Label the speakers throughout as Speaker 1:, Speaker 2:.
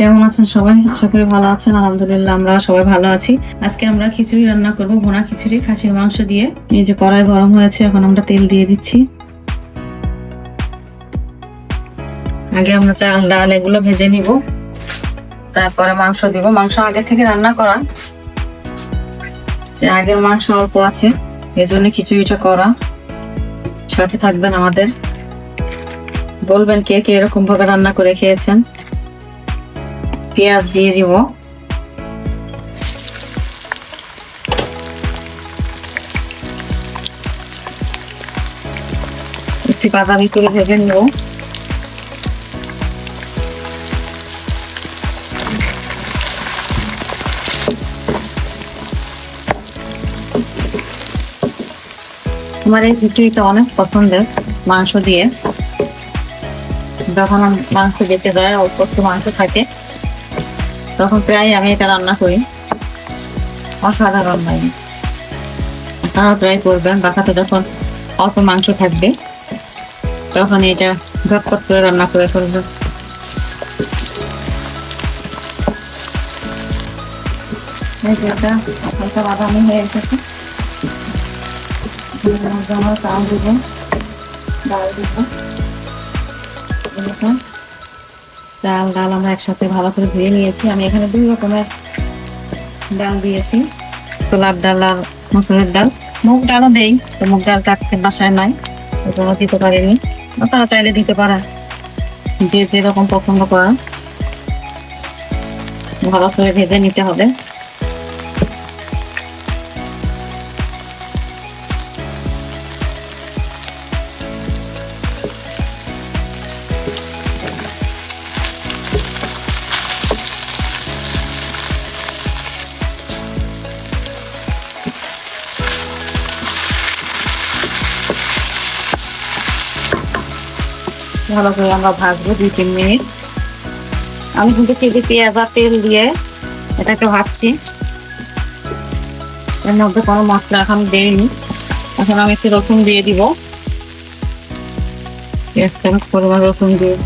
Speaker 1: কেমন আছেন সবাই? আশা করি ভালো আছেন। আলহামদুলিল্লাহ আমরা সবাই ভালো আছি। আজকে আমরা খিচুড়ি রান্না করব, ভুনা খিচুড়ি খাসির মাংস দিয়ে। এই যে কড়াই গরম হয়েছে, এখন আমরা তেল দিয়ে দিচ্ছি। আগে আমরা চাল ডাল এগুলো ভেজে নিব, তারপরে মাংস দিব। মাংস আগে থেকে রান্না করা, আগের মাংস অল্প আছে, এজন্য খিচুড়িটা করা। সাথে থাকবেন আমাদের, বলবেন কে কে এরকম ভাবে রান্না করে খেয়েছেন। পেঁয়াজ দিয়ে দিব, একটু বাদামি করে ভেজে নেব। আমার এই খিচুড়িটা অনেক পছন্দের, মাংস দিয়ে। যখন মাংস যেতে যায়, অল্প একটু মাংস থাকে, তখন প্রায় আমি এটা রান্না করি। অসাধারণ লাগে, আপনারা ট্রাই করবেন। বাসাতে যখন অল্প মাংস থাকবে, তখন এটা ঝটপট করে রান্না করে ফেলবেন। এটা হালকা বাদামি হয়ে এসেছে। চাল দিব, ডাল দিব। চাল ডাল আমরা একসাথে ভালো করে ধুয়ে নিয়েছি। আমি এখানে 2 রকমের ডাল দিয়েছি, ছোলার ডাল আর মসুরের ডাল। মুগ ডালও দেই, তো মুগ ডালটা আজকে বাসায় নাই, ওজন্য দিতে পারিনি। আপনারা চাইলে দিতে পারেন, যে যেরকম পছন্দ করেন। ভালো করে ভেজে নিতে হবে। ভালো করে আমরা ভাজবো 2-3 মিনিট। আমি কিন্তু কেজি পেঁয়াজ আর তেল দিয়ে এটাকে ভাজছি, এর মধ্যে কোনো মশলা এখন দেইনি। এখন আমি একটু রসুন দিয়ে দিব, 1 চামচ পরিমাণ রসুন দিয়ে।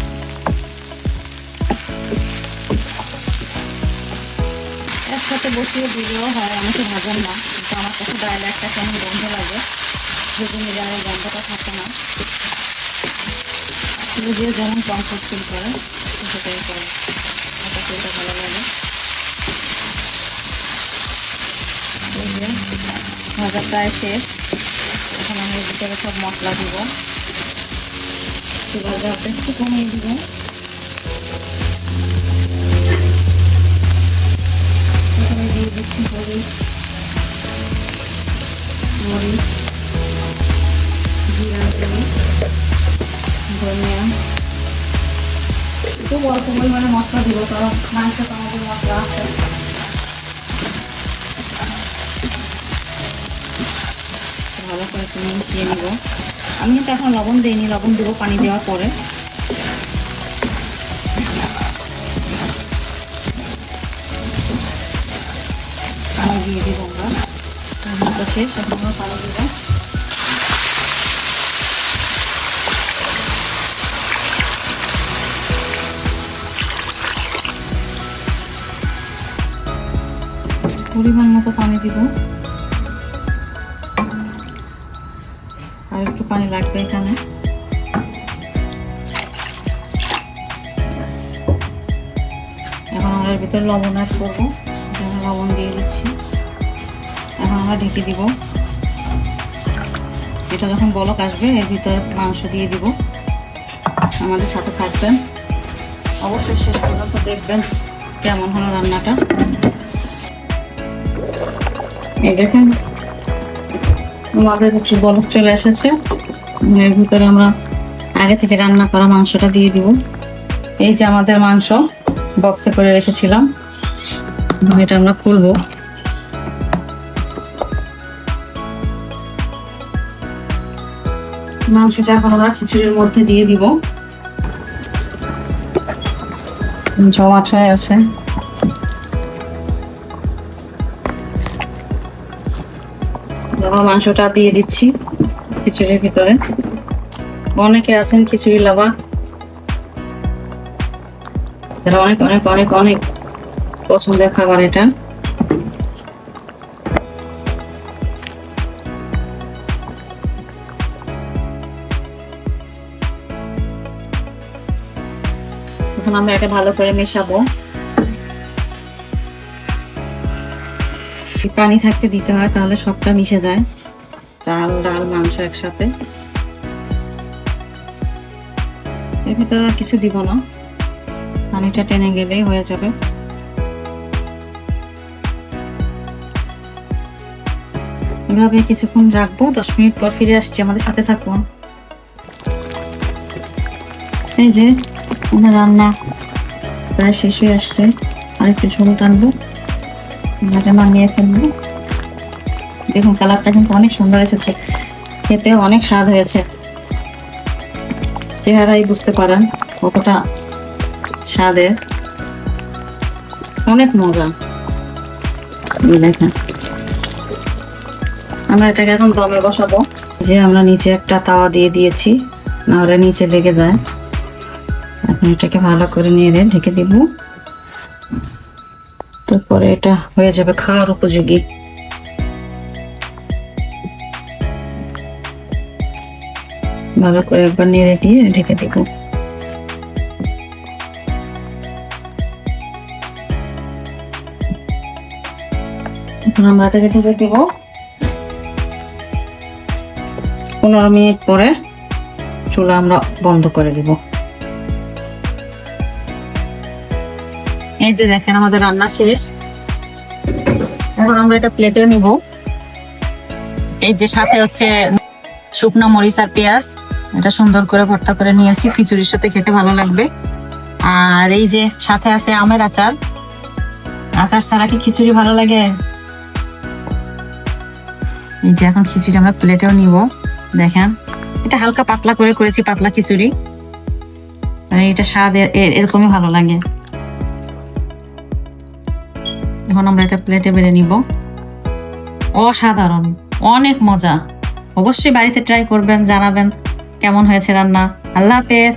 Speaker 1: একসাথে বসিয়ে দিলেও হয়, আমাকে ভাজান না, কিন্তু আমার কাছে ডাইলে একটা কেমন গন্ধ লাগে, যেজন্য ডাইলের গন্ধটা থাকে না। দিয়ে যেমন কমফোর্ট ফিল করে সেটাই করে, আমার কাছে এটা ভালো লাগে। ভাজা প্রায় শেষ। এখন আমি এর ভিতরে সব মশলা দিব, চুলাটা একটু কমিয়ে দিব। এখানে দিয়ে দিচ্ছি হলুদ, মরিচ, জিরা গুঁড়ো, ধনিয়া। খুব অল্প পরিমাণে মশলা দিব, কারণ মাংসে তো আমাদের মশলা আছে। ভালো করে একটু মিশিয়ে নিব। আমি কিন্তু এখন লবণ দিইনি, লবণ দেবো পানি দেওয়ার পরে। পানি দিয়ে দিব আমরা, রান্নাটা শেষ। এখন আমরা পানি দিব। পরিমাণ মতো পানি দিব, আর একটু পানি লাগবে এখানে। এখন আমরা এর ভিতরে লবণ অ্যাড করবো, লবণ দিয়ে দিচ্ছি। এখন আমরা ঢেকে দিব। এটা যখন বলক আসবে, এর ভিতরে মাংস দিয়ে দিব। আমাদের সাথে থাকবেন, অবশ্যই শেষ পর্যন্ত দেখবেন কেমন হলো রান্নাটা। এই দেখেন আমাদের একটু বলক চলে এসেছে। এর ভিতরে আমরা আগে থেকে রান্না করা মাংসটা দিয়ে দিব। এই যে আমাদের মাংস বক্সে করে রেখেছিলাম, এটা আমরা খুলবো। মাংসটা এখন আমরা খিচুড়ির মধ্যে দিয়ে দিব। জমাট হয়ে আছে, মাংসটা দিয়ে দিচ্ছি খিচুড়ির ভিতরে। অনেকে আছেন খিচুড়ি লাভা, এটা অনেক অনেক অনেক অনেক পছন্দের খাবার এটা। এখন আমরা এটা ভালো করে মেশাবো। পানি থাকতে দিতে হয়, তাহলে সবটা মিশে যায়, চাল ডাল মাংস একসাথে। এর ভিতরে আর কিছু দিব না, পানিটা টেনে গেলেই হয়ে যাবে। এভাবে কিছুক্ষণ রাখবো, 10 মিনিট পর ফিরে আসছি, আমাদের সাথে থাকুন। এই যে আমাদের রান্না প্রায় শেষ হয়ে আসছে, আরেকটু ঝোল টানবো, এটা নামিয়ে ফেলবো। দেখুন কালারটা কিন্তু অনেক সুন্দর এসেছে, খেতে অনেক স্বাদ হয়েছে, চেহারাই বুঝতে পারেন কতটা স্বাদের, অনেক মজা। দেখেন আমরা এটাকে এখন দমে বসাবো। যে আমরা নিচে একটা তাওয়া দিয়ে দিয়েছি, নাহলে নিচে লেগে যায়। এখন এটাকে ভালো করে নেড়ে ঢেকে দিব, তারপরে এটা হয়ে যাবে খাওয়ার উপযোগী। ভালো করে একবার নেড়ে দিয়ে ঢেকে দিব। এখন আমরা এটাকে ঢেকে দিব, 15 মিনিট পরে চুলা আমরা বন্ধ করে দিব। এই যে দেখেন আমাদের রান্না শেষ, এখন আমরা এটা প্লেটে নিব। এই যে সাথে হচ্ছে শুকনো মরিচ আর পেঁয়াজ, এটা সুন্দর করে ভর্তা করে নিয়েছি, খিচুড়ির সাথে খেতে ভালো লাগবে। আর এই যে সাথে আছে আমের আচার, আচার ছাড়া কি খিচুড়ি ভালো লাগে? এই যে এখন খিচুড়ি আমরা প্লেটেও নিব। দেখেন এটা হালকা পাতলা করে করেছি, পাতলা খিচুড়ি, আর এটা স্বাদ এরকমই ভালো লাগে। এখন আমরা এটা প্লেটে বেড়ে নিব। অসাধারণ, অনেক মজা। অবশ্যই বাড়িতে ট্রাই করবেন, জানাবেন কেমন হয়েছে রান্না। আল্লাহ হাফেজ।